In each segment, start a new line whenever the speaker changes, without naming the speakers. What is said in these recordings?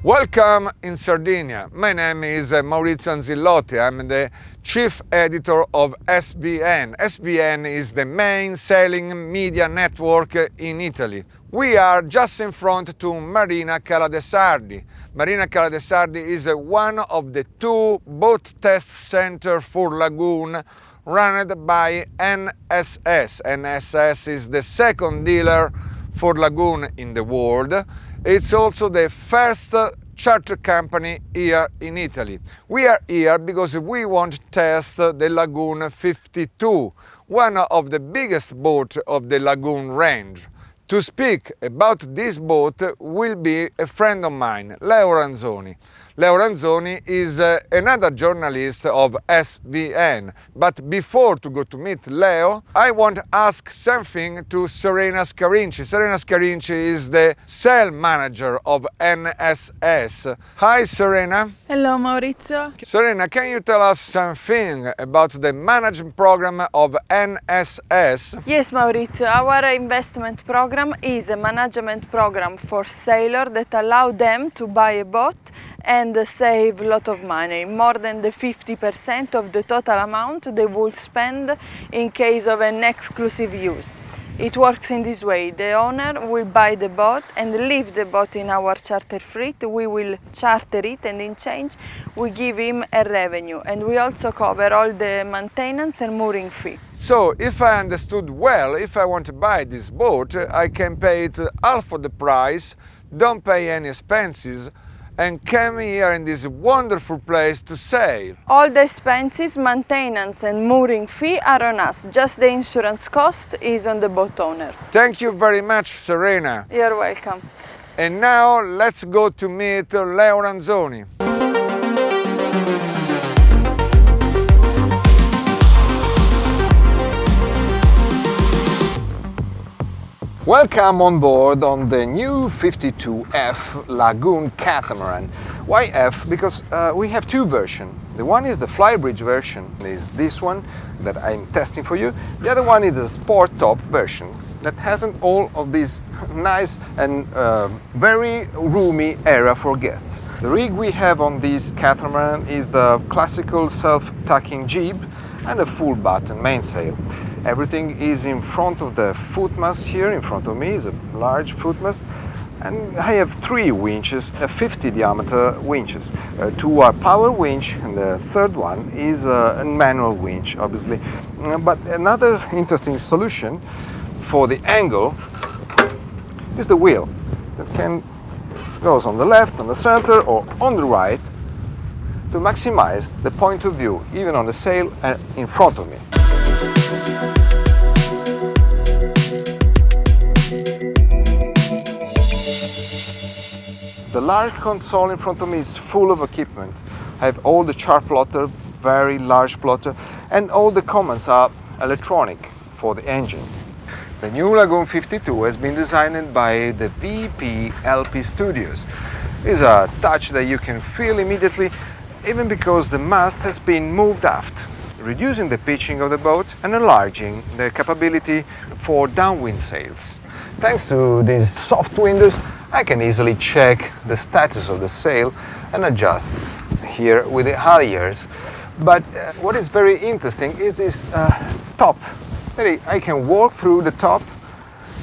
Welcome in Sardinia. My name is Maurizio Anzillotti. I'm the chief editor of SVN. SVN is the main sailing media network in Italy. We are just in front to Marina Cala de Sardi. Marina Cala de Sardi is one of the two boat test centers for Lagoon run by NSS. NSS is the second dealer for Lagoon in the world. It's also the first charter company here in Italy. We are here because we want to test the Lagoon 52, one of the biggest boats of the Lagoon range. To speak about this boat will be a friend of mine, Leo Ranzoni. Leo Ranzoni is another journalist of SVN. But before to go to meet Leo, I want to ask something to Serena Scarinci. Serena Scarinci is the sales manager of NSS. Hi, Serena.
Hello, Maurizio.
Serena, can you tell us something about the management program of NSS?
Yes, Maurizio. Our investment program is a management program for sailors that allow them to buy a boat and save a lot of money, more than the 50% of the total amount they will spend in case of an exclusive use. It works in this way: the owner will buy the boat and leave the boat in our charter fleet. We will charter it, and in change we give him a revenue, and we also cover all the maintenance and mooring fee.
So, if I understood well, if I want to buy this boat, I can pay it half of the price, don't pay any expenses, and come here in this wonderful place to sail.
All the expenses, maintenance and mooring fee are on us. Just the insurance cost is on the boat owner.
Thank you very much, Serena.
You're welcome.
And now let's go to meet Leo Ranzoni. Welcome on board on the new 52F Lagoon catamaran. Why F? Because we have two versions. The one is the flybridge version, is this one that I'm testing for you. The other one is the sport top version that hasn't all of this nice and very roomy area for guests. The rig we have on this catamaran is the classical self-tucking jib and a full button mainsail. Everything is in front of the footmast. Here in front of me is a large footmast, and I have three winches, 50 diameter winches. Two are power winch, and the third one is a manual winch, obviously. But another interesting solution for the angle is the wheel that goes on the left, on the center, or on the right to maximize the point of view, even on the sail in front of me. The large console in front of me is full of equipment. I have all the chart plotter, very large plotter, and all the commands are electronic for the engine. The new Lagoon 52 has been designed by the VP LP Studios. It's a touch that you can feel immediately, even because the mast has been moved aft, reducing the pitching of the boat and enlarging the capability for downwind sails. Thanks to these soft windows, I can easily check the status of the sail and adjust here with the halyards. But what is very interesting is this top. I can walk through the top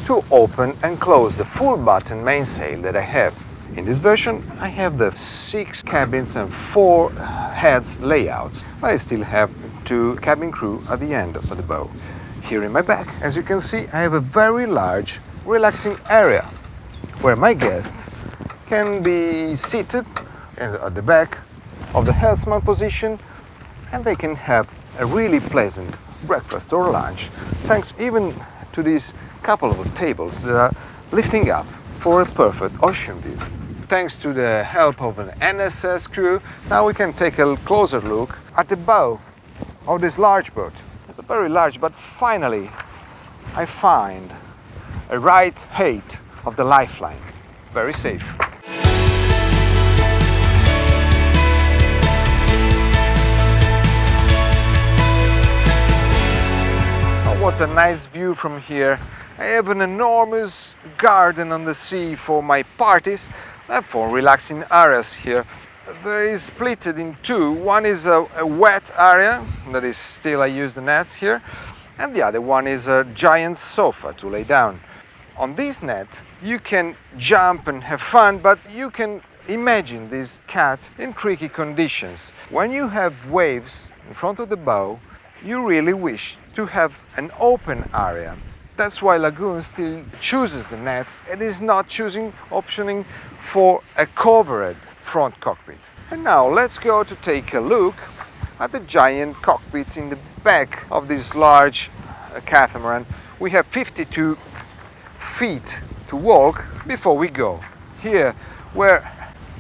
to open and close the full button mainsail that I have. In this version, I have the 6 cabins and 4 heads layouts, but I still have 2 cabin crew at the end of the bow. Here in my back, as you can see, I have a very large, relaxing area where my guests can be seated at the back of the helmsman position, and they can have a really pleasant breakfast or lunch, thanks even to these couple of tables that are lifting up for a perfect ocean view. Thanks to the help of an NSS crew, now we can take a closer look at the bow of this large boat. It's a very large, but finally I find a right height of the lifeline. Very safe. Oh, what a nice view from here. I have an enormous garden on the sea for my parties, and for relaxing areas here. There is split in two. One is a wet area, that is still I use the net here, and the other one is a giant sofa to lay down. On this net you can jump and have fun, but you can imagine this cat in tricky conditions. When you have waves in front of the bow, you really wish to have an open area. That's why Lagoon still chooses the nets and is not optioning for a covered front cockpit. And now let's go to take a look at the giant cockpit in the back of this large catamaran. We have 52 feet to walk before we go. Here, where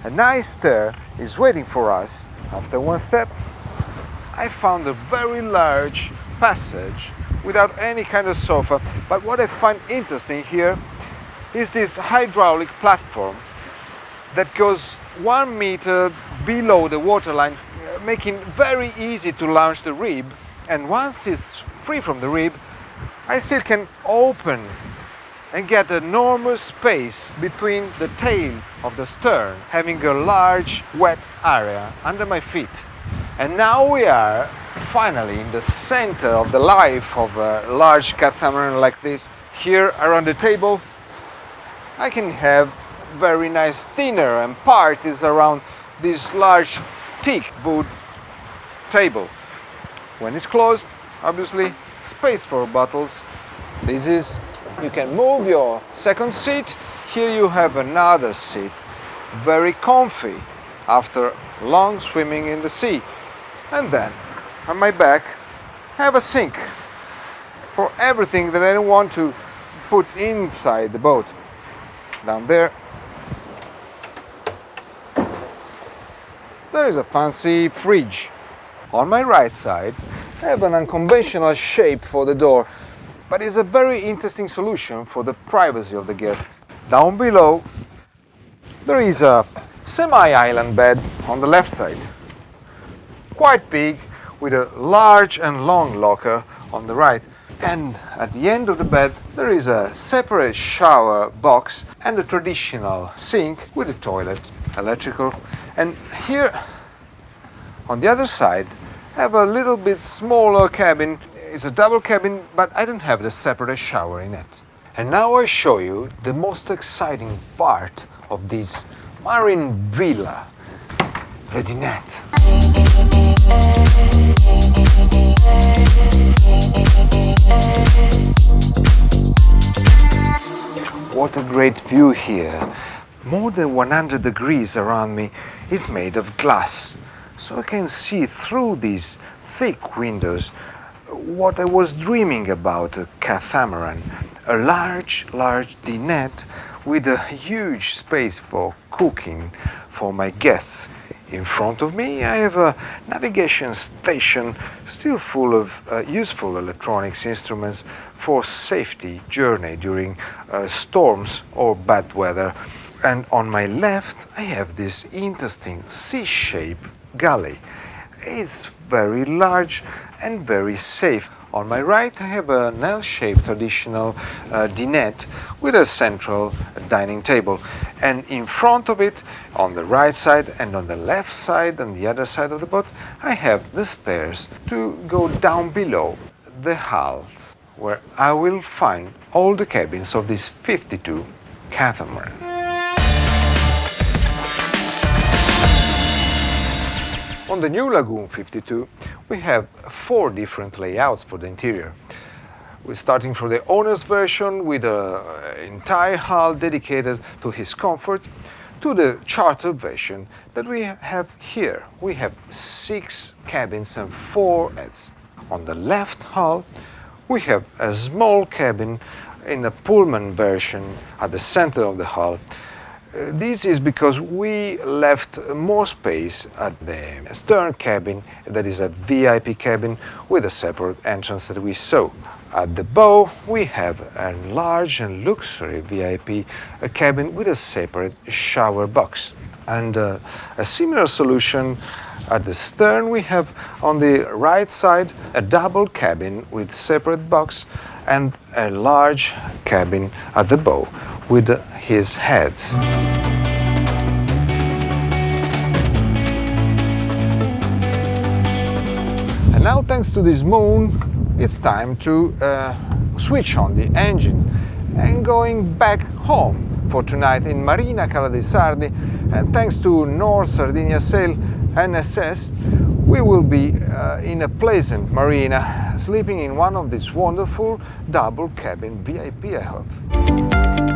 a nice stair is waiting for us, after one step, I found a very large passage without any kind of sofa. But what I find interesting here is this hydraulic platform that goes 1 meter below the waterline, making very easy to launch the rib. And once it's free from the rib, I still can open and get enormous space between the tail of the stern, having a large wet area under my feet. And now we are finally in the center of the life of a large catamaran like this. Here around the table I can have very nice dinner and parties around this large teak wood table. When it's closed, obviously space for bottles. You can move your second seat. Here you have another seat, very comfy after long swimming in the sea. And then on my back I have a sink for everything that I don't want to put inside the boat. Down there is a fancy fridge. On my right side I have an unconventional shape for the door, but it's a very interesting solution for the privacy of the guest. Down below there is a semi-island bed on the left side, quite big, with a large and long locker on the right. And at the end of the bed there is a separate shower box and a traditional sink with a toilet, electrical. And here on the other side I have a little bit smaller cabin. It's a double cabin, but I don't have the separate shower in it. And now I show you the most exciting part of this marine villa, the dinette. What a great view here. More than 100 degrees around me is made of glass, so I can see through these thick windows what I was dreaming about, a catamaran, a large dinette with a huge space for cooking for my guests. In front of me I have a navigation station still full of useful electronics instruments for safety journey during storms or bad weather. And on my left I have this interesting C-shaped galley. It's very large and very safe. On my right I have an L-shaped traditional dinette with a central dining table, and in front of it, on the right side and on the left side and the other side of the boat, I have the stairs to go down below the hulls, where I will find all the cabins of this 52 catamaran. On the new Lagoon 52, we have 4 different layouts for the interior. We're starting from the owner's version with an entire hull dedicated to his comfort, to the charter version that we have here. We have 6 cabins and 4 beds. On the left hull, we have a small cabin in a Pullman version at the center of the hull. This is because we left more space at the stern cabin, that is a VIP cabin with a separate entrance that we saw. At the bow we have a large and luxury VIP cabin with a separate shower box. And a similar solution at the stern we have on the right side a double cabin with separate box and a large cabin at the bow with his heads. And now, thanks to this moon, it's time to switch on the engine and going back home for tonight in Marina Cala dei Sardi. And thanks to North Sardinia Sail NSS, we will be in a pleasant marina, sleeping in one of these wonderful double cabin VIP, I hope.